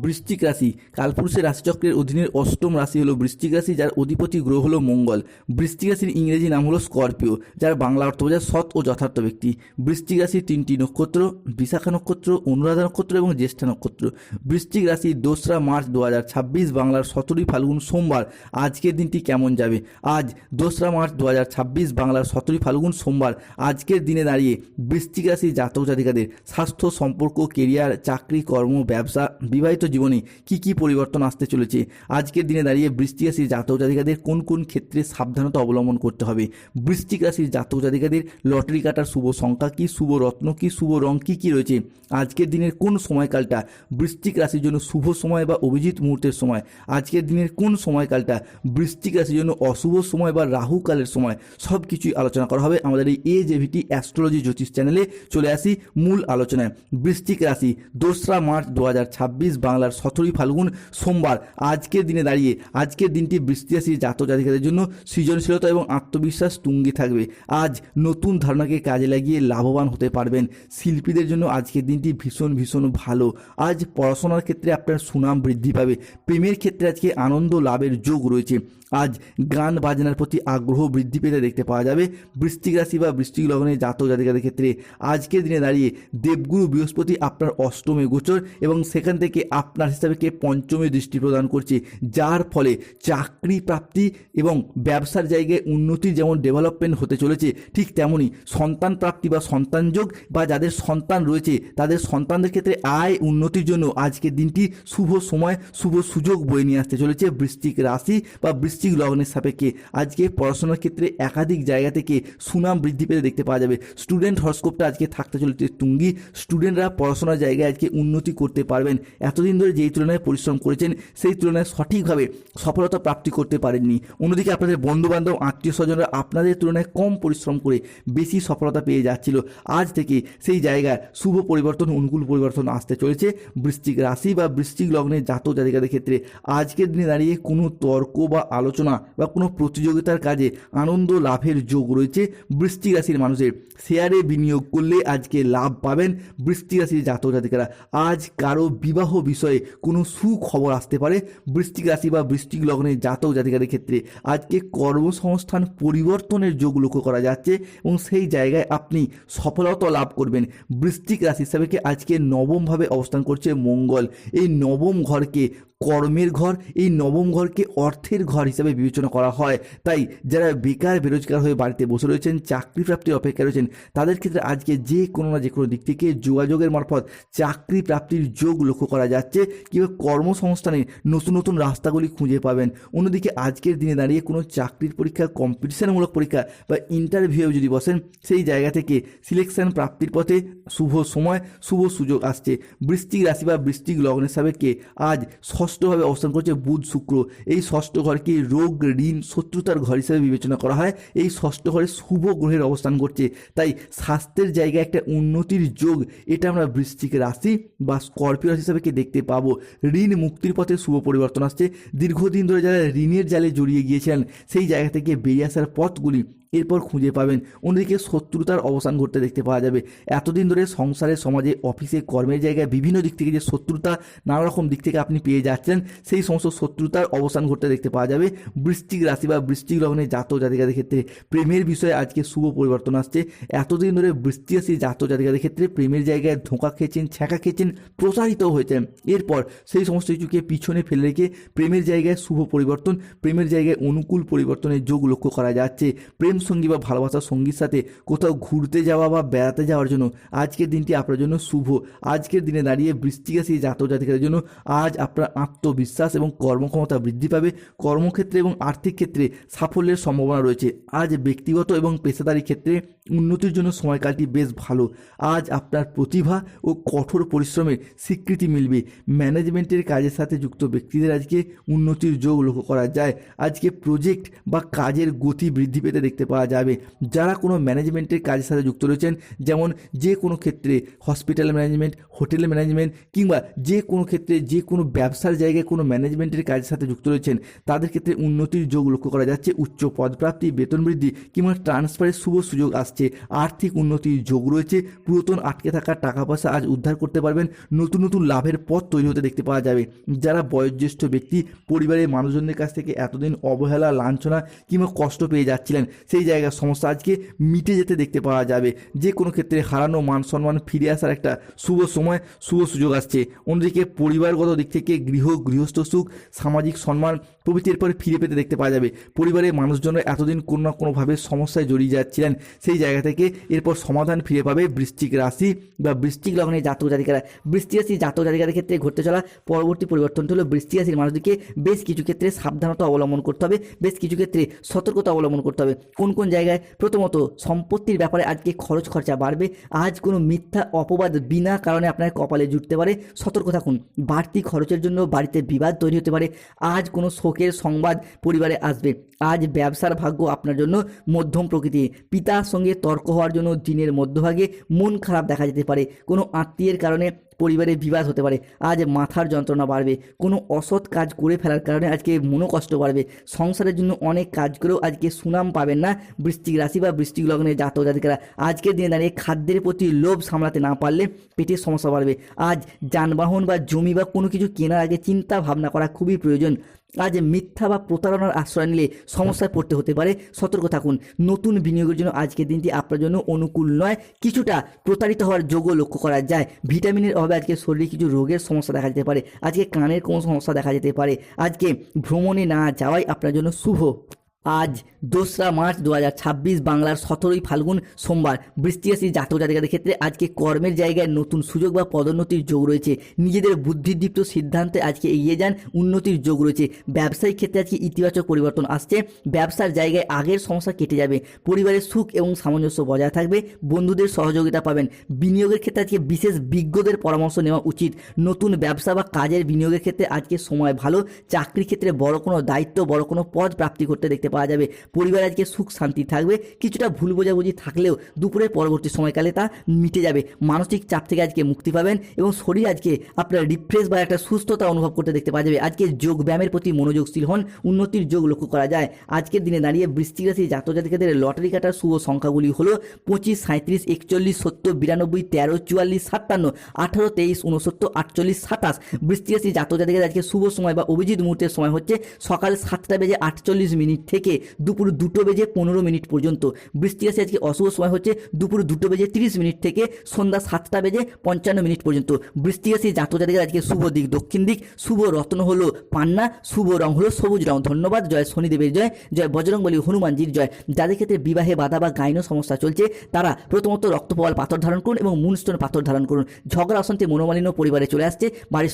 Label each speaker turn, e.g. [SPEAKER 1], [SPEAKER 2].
[SPEAKER 1] বৃশ্চিক রাশি কালপুরুষের রাশিচক্রের অধীনের অষ্টম রাশি হলো বৃশ্চিক রাশি, যার অধিপতি গ্রহ হলো মঙ্গল। বৃশ্চিক রাশির ইংরেজি নাম হলো স্করপিও, যার বাংলা অর্থ বোঝায় সৎ ও যথার্থ ব্যক্তি। বৃশ্চিক রাশির তিনটি নক্ষত্র: বিশাখা নক্ষত্র, অনুরাধা নক্ষত্র এবং জ্যেষ্ঠা নক্ষত্র। বৃশ্চিক রাশি 2রা মার্চ 2026 বাংলার 17 ফাল্গুন সোমবার। আজকের দিনটি কেমন যাবে? আজ 2রা মার্চ 2026 বাংলার 17 ফাল্গুন সোমবার। আজকের দিনে দাঁড়িয়ে বৃশ্চিক রাশির জাতক জাতিকাদের স্বাস্থ্য, সম্পর্ক, কেরিয়ার, চাকরি, কর্ম, ব্যবসা, বিবাহিত জীবনে কি কি পরিবর্তন আসতে চলেছে? আজকের দিনে দাঁড়িয়ে বৃশ্চিক রাশির জাতক জাতিকাদের কোন কোন ক্ষেত্রে সাবধানতা অবলম্বন করতে হবে? বৃশ্চিক রাশির জাতক জাতিকাদের লটারি কাটার শুভ সংখ্যা কি, শুভ রত্ন কি, শুভ রং কি কি রয়েছে? আজকের দিনের কোন সময়কালটা বৃশ্চিক রাশির জন্য শুভ সময় বা অভিজিৎ মুহূর্তের সময়? আজকের দিনের কোন সময়কালটা বৃশ্চিক রাশির জন্য অশুভ সময় বা রাহু কালের সময়? সব কিছুই আলোচনা করা হবে আমাদের এই AJVT অ্যাস্ট্রোলজি জ্যোতিষ চ্যানেলে। চলে আসি মূল আলোচনায়। বৃশ্চিক রাশি 2রা মার্চ 2026 বাংলার 17 ফাল্গুন সোমবার। আজকের দিনে দাঁড়িয়ে আজকের দিনটি বৃশ্চিক রাশির জাতক জাতিকাদের জন্য সৃজনশীলতা এবং আত্মবিশ্বাস তুঙ্গে থাকবে। আজ নতুন ধারণাকে কাজে লাগিয়ে লাভবান হতে পারবেন। শিল্পীদের জন্য আজকের দিনটি ভীষণ ভীষণ ভালো। আজ পড়াশোনার ক্ষেত্রে আপনার সুনাম বৃদ্ধি পাবে। প্রেমের ক্ষেত্রে আজকে আনন্দ লাভের যোগ রয়েছে। আজ গান বাজনার প্রতি আগ্রহ বৃদ্ধি পেতে দেখতে পাওয়া যাবে বৃশ্চিক রাশি বা বৃশ্চিক লগ্নের জাতক জাতিকাদের ক্ষেত্রে। আজকের দিনে দাঁড়িয়ে দেবগুরু বৃহস্পতি আপনার অষ্টমে গোচর এবং সেখান থেকে আপনার হিসাবে পঞ্চমে দৃষ্টি প্রদান করছে, যার ফলে চাকরি প্রাপ্তি এবং ব্যবসার জায়গায় উন্নতির যেমন ডেভেলপমেন্ট হতে চলেছে, ঠিক তেমনই সন্তান প্রাপ্তি বা সন্তান যোগ বা যাদের সন্তান রয়েছে তাদের সন্তানদের ক্ষেত্রে আয় উন্নতির জন্য আজকের দিনটি শুভ সময়, শুভ সুযোগ বয়ে নিয়ে আসতে চলেছে বৃশ্চিক রাশি বা বৃশ্চিক লগ্নের সাপেক্ষে। আজকে পড়াশোনার ক্ষেত্রে একাধিক জায়গা থেকে সুনাম বৃদ্ধি পেতে দেখতে পাওয়া যাবে। স্টুডেন্ট হরস্কোপটা আজকে থাকতে চলেছে তুঙ্গি। স্টুডেন্টরা পড়াশোনার জায়গায় আজকে উন্নতি করতে পারবেন। এতদিন ধরে যেই তুলনায় পরিশ্রম করেছেন সেই তুলনায় সঠিকভাবে সফলতা প্রাপ্তি করতে পারেননি। অন্যদিকে আপনাদের বন্ধুবান্ধব, আত্মীয় স্বজনরা আপনাদের তুলনায় কম পরিশ্রম করে বেশি সফলতা পেয়ে যাচ্ছিল। আজ থেকে সেই জায়গায় শুভ পরিবর্তন, অনুকূল পরিবর্তন আসতে চলেছে বৃশ্চিক রাশি বা বৃশ্চিক লগ্নের জাতক জাতিকাদের ক্ষেত্রে। আজকের দিনে দাঁড়িয়ে কোনো তর্ক বা আলোচনা বা কোনো প্রতিযোগিতার কাজে আনন্দ লাভের যোগ রয়েছে বৃশ্চিক রাশির মানুষের। শেয়ারে বিনিয়োগ করলে আজকে লাভ পাবেন বৃশ্চিক রাশির জাতক জাতিকারা। আজ কারো বিবাহ বিষয়ে কোনো সুখবর আসতে পারে বৃশ্চিক রাশি বা বৃশ্চিক লগ্নের জাতক জাতিকাদের ক্ষেত্রে। আজকে কর্মসংস্থান পরিবর্তনের যোগ লক্ষ্য করা যাচ্ছে এবং সেই জায়গায় আপনি সফলতা লাভ করবেন। বৃশ্চিক রাশি হিসাবে আজকে নবমভাবে অবস্থান করছে মঙ্গল। এই নবম ঘরকে কর্মের ঘর, এই নবম ঘরকে অর্থের ঘর হিসাবে বিবেচনা করা হয়। তাই যারা বেকার বেরোজগার হয়ে বাড়িতে বসে রয়েছেন, চাকরি প্রাপ্তির অপেক্ষায় রয়েছেন, তাদের ক্ষেত্রে আজকে যে কোনো না যে কোনো দিক থেকে যোগাযোগের মারফত চাকরি প্রাপ্তির যোগ লক্ষ্য করা যাচ্ছে কিংবা কর্মসংস্থানের নতুন নতুন রাস্তাগুলি খুঁজে পাবেন। অন্যদিকে আজকের দিনে দাঁড়িয়ে কোনো চাকরির পরীক্ষা, কম্পিটিশনমূলক পরীক্ষা বা ইন্টারভিউ যদি বসেন, সেই জায়গা থেকে সিলেকশন প্রাপ্তির পথে শুভ সময়, শুভ সুযোগ আসছে। বৃশ্চিক রাশি বা বৃশ্চিক লগ্নের সাপেক্ষে আজ ষষ্ঠভাবে অবস্থান করছে বুধ শুক্র। এই ষষ্ঠ ঘরকে রোগ, ঋণ, শত্রুতার ঘর হিসেবে বিবেচনা করা হয়। এই ষষ্ঠ ঘরে শুভ গ্রহের অবস্থান করছে, তাই স্বাস্থ্যের জায়গায় একটা উন্নতির যোগ এটা আমরা বৃশ্চিক রাশি বা স্করপিও রাশি হিসাবে দেখতে পাবো। ঋণ মুক্তির পথে শুভ পরিবর্তন আসছে। দীর্ঘদিন ধরে যারা ঋণের জালে জড়িয়ে গিয়েছিলেন, সেই জায়গা থেকে বেরিয়ে আসার পথগুলি এরপর খুঁজে পাবেন। অন্যদিকে শত্রুতার অবসান ঘটতে দেখতে পাওয়া যাবে। এতদিন ধরে সংসারে, সমাজে, অফিসে, কর্মের জায়গায় বিভিন্ন দিক থেকে যে শত্রুতা নানা রকম দিক থেকে আপনি পেয়ে যাচ্ছেন, সেই সমস্ত শত্রুতার অবসান ঘটতে দেখতে পাওয়া যাবে বৃশ্চিক রাশি বা বৃশ্চিক লগ্নের জাতক জাতিকাদের ক্ষেত্রে। প্রেমের বিষয়ে আজকে শুভ পরিবর্তন আসছে। এতদিন ধরে বৃশ্চিক রাশি জাতক জাতিকাদের ক্ষেত্রে প্রেমের জায়গায় ধোঁকা খেয়েছেন, ছ্যাঁকা খেয়েছেন, প্রসারিত হয়েছেন। এরপর সেই সমস্ত কিছুকে পিছনে ফেলে রেখে প্রেমের জায়গায় শুভ পরিবর্তন, প্রেমের জায়গায় অনুকূল পরিবর্তনের যোগ লক্ষ্য করা যাচ্ছে। প্রেম সঙ্গী বা ভালোবাসার সঙ্গীর সাথে কোথাও ঘুরতে যাওয়া বা বেড়াতে যাওয়ার জন্য আজকের দিনটি আপনার জন্য শুভ। আজকের দিনে দাঁড়িয়ে বৃশ্চিক রাশি জাতক জাতিকাদের জন্য আজ আপনার আত্মবিশ্বাস এবং কর্মক্ষমতা বৃদ্ধি পাবে। কর্মক্ষেত্রে এবং আর্থিক ক্ষেত্রে সাফল্যের সম্ভাবনা রয়েছে। আজ ব্যক্তিগত এবং পেশাদারি ক্ষেত্রে উন্নতির জন্য সময়কালটি বেশ ভালো। আজ আপনার প্রতিভা ও কঠোর পরিশ্রমের স্বীকৃতি মিলবে। ম্যানেজমেন্টের কাজের সাথে যুক্ত ব্যক্তিদের আজকে উন্নতির যোগ লক্ষ্য করা যায়। আজকে প্রজেক্ট বা কাজের গতি বৃদ্ধি পেতে দেখতে পাওয়া যাবে। যারা কোনো ম্যানেজমেন্টের কাজের সাথে যুক্ত রয়েছেন, যেমন যে কোনো ক্ষেত্রে হসপিটাল ম্যানেজমেন্ট, হোটেল ম্যানেজমেন্ট কিংবা যে কোনো ক্ষেত্রে যে কোনো ব্যবসার জায়গায় কোনো ম্যানেজমেন্টের কাজের সাথে যুক্ত রয়েছেন, তাদের ক্ষেত্রে উন্নতির যোগ লক্ষ্য করা যাচ্ছে। উচ্চ পদপ্রাপ্তি, বেতন বৃদ্ধি কিংবা ট্রান্সফারের শুভ সুযোগ আসছে। আর্থিক উন্নতির যোগ রয়েছে। পুরাতন আটকে থাকা টাকা পয়সা আজ উদ্ধার করতে পারবেন। নতুন নতুন লাভের পথ তৈরি হতে দেখতে পাওয়া যাবে। যারা বয়োজ্যেষ্ঠ ব্যক্তি, পরিবারের মানুষজনদের কাছ থেকে এতদিন অবহেলা, লাঞ্ছনা কিংবা কষ্ট পেয়ে যাচ্ছিলেন, সেই জায়গার সমস্যা আজকে মিটে যেতে দেখতে পাওয়া যাবে। যে কোনো ক্ষেত্রে হারানো মান সম্মান ফিরে আসার একটা শুভ সময়, শুভ সুযোগ আসছে। অন্যদিকে পরিবারগত দিক থেকে গৃহস্থ সুখ, সামাজিক সম্মান প্রভৃতির পরে ফিরে পেতে দেখতে পাওয়া যাবে। পরিবারের মানুষজনরা এতদিন কোনো না কোনোভাবে সমস্যায় জড়িয়ে যাচ্ছিলেন, সেই জায়গা থেকে এরপর সমাধান ফিরে পাবে বৃশ্চিক রাশি বা বৃশ্চিক লগ্নের জাতক জাতিকারা। বৃশ্চিক রাশি জাতক জাতিকাদের ক্ষেত্রে ঘটতে চলা পরবর্তী পরিবর্তনটি হলো বৃশ্চিক রাশির মানুষদেরকে বেশ কিছু ক্ষেত্রে সাবধানতা অবলম্বন করতে হবে, বেশ কিছু ক্ষেত্রে সতর্কতা অবলম্বন করতে হবে। কোন কোন জায়গায়? প্রথমত, সম্পত্তির ব্যাপারে আজকে খরচা বাড়বে। আজ কোনো মিথ্যা অপবাদ বিনা কারণে আপনার কপালে জুটতে পারে, সতর্ক থাকুন। বাড়তি খরচের জন্য বাড়িতে বিবাদ তৈরি হতে পারে। আজ কোনো শোকের সংবাদ পরিবারে আসবে। আজ ব্যবসার ভাগ্য আপনার জন্য মধ্যম প্রকৃতি। পিতার সঙ্গে তর্ক হওয়ার জন্য দিনের মধ্যভাগে মন খারাপ দেখা যেতে পারে। কোনো আত্মীয়ের কারণে পরিবারে বিবাদ হতে পারে। আজ মাথার যন্ত্রণা বাড়বে। কোনো অসৎ কাজ করে ফেলার কারণে আজকে মনোকষ্ট বাড়বে। সংসারের জন্য অনেক কাজ করেও আজকে সুনাম পাবেন না বৃশ্চিক রাশি বা বৃশ্চিক লগ্নের জাতক জাতিকারা। আজকের দিনে দাঁড়িয়ে খাদ্যের প্রতি লোভ সামলাতে না পারলে পেটের সমস্যা বাড়বে। আজ যানবাহন বা জমি বা কোনো কিছু কেনার আগে চিন্তা ভাবনা করা খুবই প্রয়োজন। আজ মিথ্যা বা প্রতারণার আশ্রয় নিলে সমস্যায় পড়তে হতে পারে, সতর্ক থাকুন। নতুন বিনিয়োগের জন্য আজকের দিনটি আপনার জন্য অনুকূল নয়। কিছুটা প্রতারিত হওয়ার যোগও লক্ষ্য করা যায়। ভিটামিনের অভাবে আজকে শরীরে কিছু রোগের সমস্যা দেখা যেতে পারে। আজকে কানের কোনো সমস্যা দেখা যেতে পারে। আজকে ভ্রমণে না যাওয়াই আপনার জন্য শুভ। আজ 2রা মার্চ 2026 বাংলার 17ই ফাল্গুন সোমবার। বৃশ্চিক রাশির জাতক জাতিকাদের ক্ষেত্রে আজকে কর্মের জায়গায় নতুন সুযোগ বা পদোন্নতির যোগ রয়েছে। নিজেদের বুদ্ধিদীপ্ত সিদ্ধান্তে আজকে এগিয়ে যান, উন্নতির যোগ রয়েছে। ব্যবসায়িক ক্ষেত্রে আজকে ইতিবাচক পরিবর্তন আসছে। ব্যবসার জায়গায় আগের সমস্যা কেটে যাবে। পরিবারের সুখ এবং সামঞ্জস্য বজায় থাকবে। বন্ধুদের সহযোগিতা পাবেন। বিনিয়োগের ক্ষেত্রে আজকে বিশেষ বিজ্ঞদের পরামর্শ নেওয়া উচিত। নতুন ব্যবসা বা কাজের বিনিয়োগের ক্ষেত্রে আজকে সময় ভালো। চাকরির ক্ষেত্রে বড় কোনো দায়িত্ব, বড় কোনো পদ প্রাপ্তি করতে দেখতে পাওয়া যাবে। পরিবার আজকে সুখ শান্তি থাকবে। কিছুটা ভুল বোঝাবুঝি থাকলেও দুপুরের পরবর্তী সময়কালে তা মিটে যাবে। মানসিক চাপ থেকে আজকে মুক্তি পাবেন এবং শরীর আজকে আপনার রিফ্রেশ বা একটা সুস্থতা অনুভব করতে দেখতে পাওয়া যাবে। আজকে যোগ ব্যায়ামের প্রতি মনোযোগশীল হন, উন্নতির যোগ লক্ষ্য করা যায়। আজকের দিনে দাঁড়িয়ে বৃশ্চিক রাশি জাতক জাতিকাদের লটারি কাটার শুভ সংখ্যাগুলি হলো 25, 37, 41, 70, 92, 13, 44, 57, 18, 23, 69, 48, 27। বৃশ্চিক রাশি জাতক জাতিকাদের আজকে শুভ সময় বা অভিজিৎ মুহূর্তের সময় হচ্ছে সকাল 7:48 থেকে দুপুর 2:15 পর্যন্ত। বৃশ্চিক রাশি আজকে অশুভ সময় হচ্ছে দুপুর 2:30 থেকে সন্ধ্যা 7:55 পর্যন্ত। বৃশ্চিক রাশি জাতক জাতিকাদের আজকে শুভ দিক দক্ষিণ দিক, শুভ রত্ন হলো পান্না, শুভ রং হলো সবুজ রং। ধন্যবাদ। জয় শনিদেবের জয়, জয় বজরংবলী হনুমানজির জয়। যাদের ক্ষেত্রে বিবাহে বাধা বা গাইনো সমস্যা চলছে, তারা প্রথমত রক্তপবাল পাথর ধারণ করুন এবং মুনস্টোন পাথর ধারণ করুন। ঝগড়া অশান্তি মনোমালিন্য পরিবারে চলে আসছে, বাড়ির